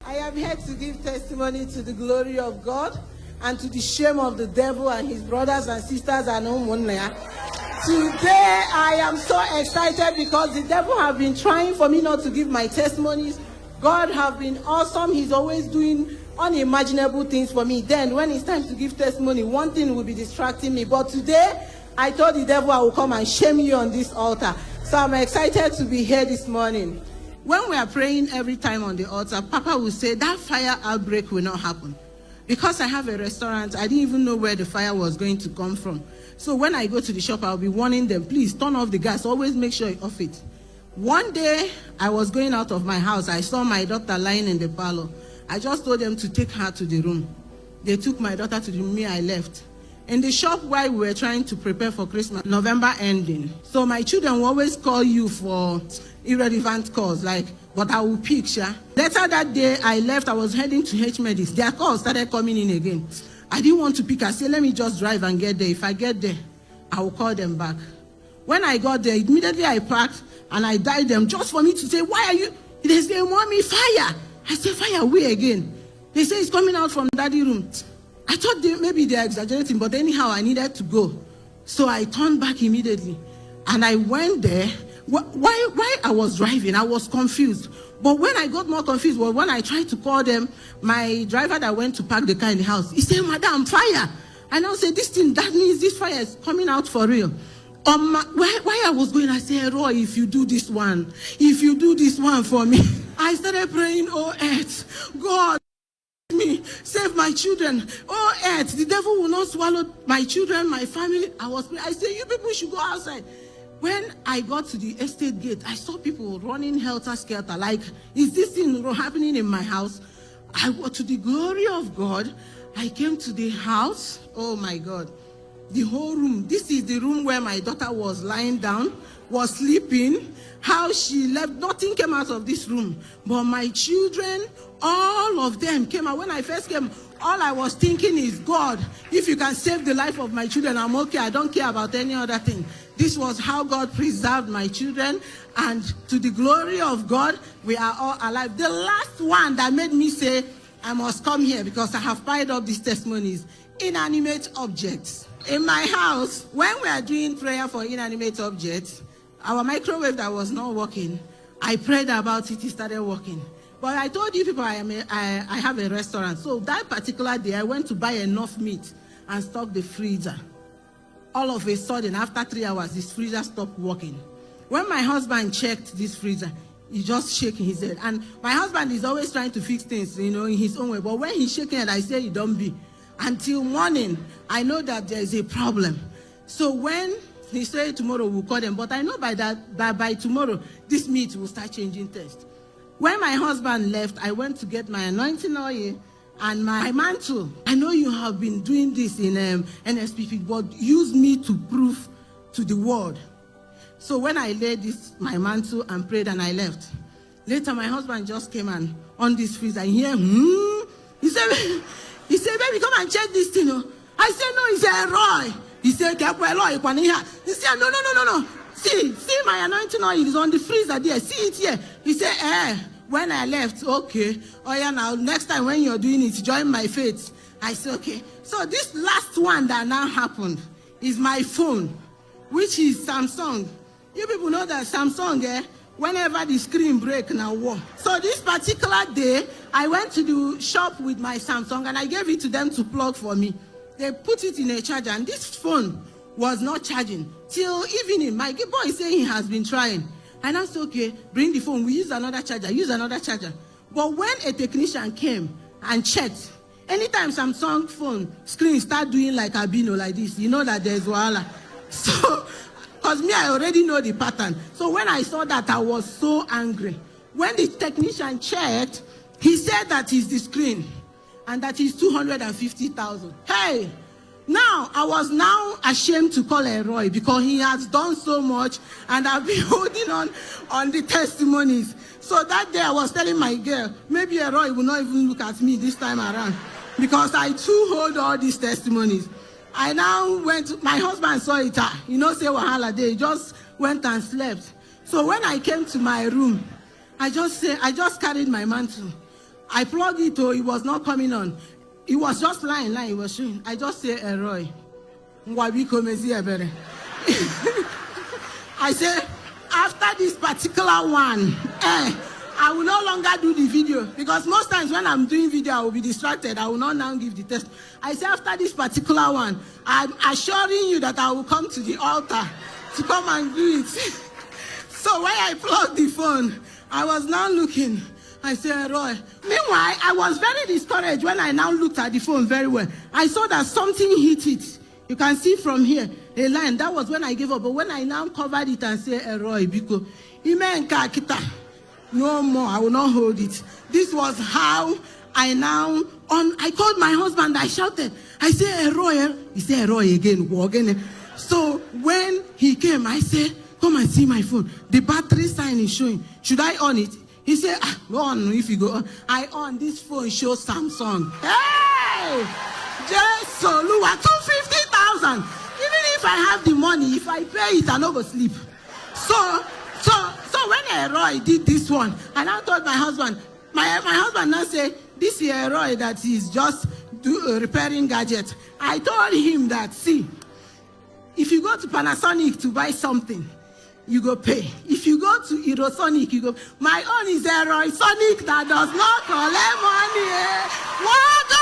I am here to give testimony to the glory of God and to the shame of the devil and his brothers and sisters and Omonia. Today I am so excited because the devil have been trying for me not to give my testimonies. God have been awesome. He's always doing unimaginable things for me. Then when it's time to give testimony, one thing will be distracting me. But today I told the devil I will come and shame you on this altar. So I'm excited to be here this morning. When we are praying every time on the altar, Papa will say that fire outbreak will not happen. Because I have a restaurant, I didn't even know where the fire was going to come from. So when I go to the shop, I'll be warning them, please turn off the gas. Always make sure you off it. One day, I was going out of my house. I saw my daughter lying in the parlor. I just told them to take her to the room. They took my daughter to the room. Me, I left. In the shop while we were trying to prepare for Christmas, November ending. So my children will always call you for irrelevant calls, like, but I will pick, sha. Later that day, I left. I was heading to H-Medis. Their calls started coming in again. I didn't want to pick. I said, let me just drive and get there. If I get there, I will call them back. When I got there, immediately I parked and I dialed them just for me to say, why are you? They say, Mommy, fire. I said, fire, where again? They say, it's coming out from daddy's room. I thought maybe they're exaggerating, but anyhow, I needed to go. So I turned back immediately. And I went there. Why I was driving, I was confused. But when I got more confused, well, when I tried to call them, my driver that went to park the car in the house, he said, Madam, fire. And I said, this thing, that means this fire is coming out for real. Why I was going, I said, Roy, if you do this one for me. I started praying, oh, earth, God, me, save my children. Oh, earth, the devil will not swallow my children, my family. I said, you people should go outside. When I got to the estate gate, I saw people running helter-skelter, like, is this thing happening in my house? To the glory of God, I came to the house. Oh, my God. The whole room. This is the room where my daughter was lying down, was sleeping. How she left, nothing came out of this room. But my children, all of them came out. When I first came, all I was thinking is, God, if you can save the life of my children, I'm okay. I don't care about any other thing. This was how God preserved my children. And to the glory of God, we are all alive. The last one that made me say, I must come here because I have piled up these testimonies. Inanimate objects. In my house, when we are doing prayer for inanimate objects, our microwave that was not working, I prayed about it, it started working. But I told you people I have a restaurant. So that particular day, I went to buy enough meat and stock the freezer. All of a sudden, after 3 hours, this freezer stopped working. When my husband checked this freezer, he just shaking his head. And my husband is always trying to fix things, in his own way. But when he's shaking it, I say, you don't be. Until morning, I know that there is a problem. So when he said tomorrow we'll call them, but I know by tomorrow, this meat will start changing taste. When my husband left, I went to get my anointing oil and my mantle. I know you have been doing this in NSPP, but use me to prove to the world. So when I laid my mantle and prayed and I left, later my husband just came and on this freezer, he said, baby, come and check this thing. I said, no. He said, Roy. He said, he said, no. See my anointing oil is on the freezer there. See it here. He said, when I left, okay. Oh yeah, now next time when you're doing it, join my faith. I said, okay. So this last one that now happened is my phone, which is Samsung. You people know that Samsung, whenever the screen break now war. So this particular day, I went to the shop with my Samsung and I gave it to them to plug for me. They put it in a charger and this phone was not charging till evening. My boy is saying he has been trying. And I said, okay, bring the phone. We use another charger. But when a technician came and checked, anytime Samsung phone screen start doing like albino like this, you know that there's wahala. So, because me, I already know the pattern. So when I saw that, I was so angry. When the technician checked, he said that is the screen and that is 250,000. Hey, now I was now ashamed to call Roy because he has done so much and I've been holding on the testimonies. So that day I was telling my girl, maybe Roy will not even look at me this time around because I too hold all these testimonies. I now went, my husband saw it, say wahala day, he just went and slept. So when I came to my room, I just carried my mantle I plugged it, it was not coming on. It was just lying, it was showing. I just say, Roy, I say, after this particular one, I will no longer do the video, because most times when I'm doing video, I will be distracted. I will not now give the test. I say, after this particular one, I'm assuring you that I will come to the altar to come and do it. So when I plugged the phone, I was now looking. I said, Roy. Meanwhile, I was very discouraged when I now looked at the phone very well. I saw that something hit it. You can see from here, a line. That was when I gave up. But when I now covered it and said, Roy, because no more, I will not hold it. This was how I called my husband, I shouted. I said, Roy. He said, Roy again. So when he came, I said, come and see my phone. The battery sign is showing. Should I on it? He said, go on if you go on. I on. This phone shows Samsung. Hey! Just so look at 250,000. Even if I have the money, if I pay it, I not go sleep. So when Roy did this one, and I told my husband, my husband now say, this is Roy that is just repairing gadgets. I told him that, see, if you go to Panasonic to buy something, you go pay. If you go to Eurosonic, you go. My own is a Roy Sonic that does not collect money. What?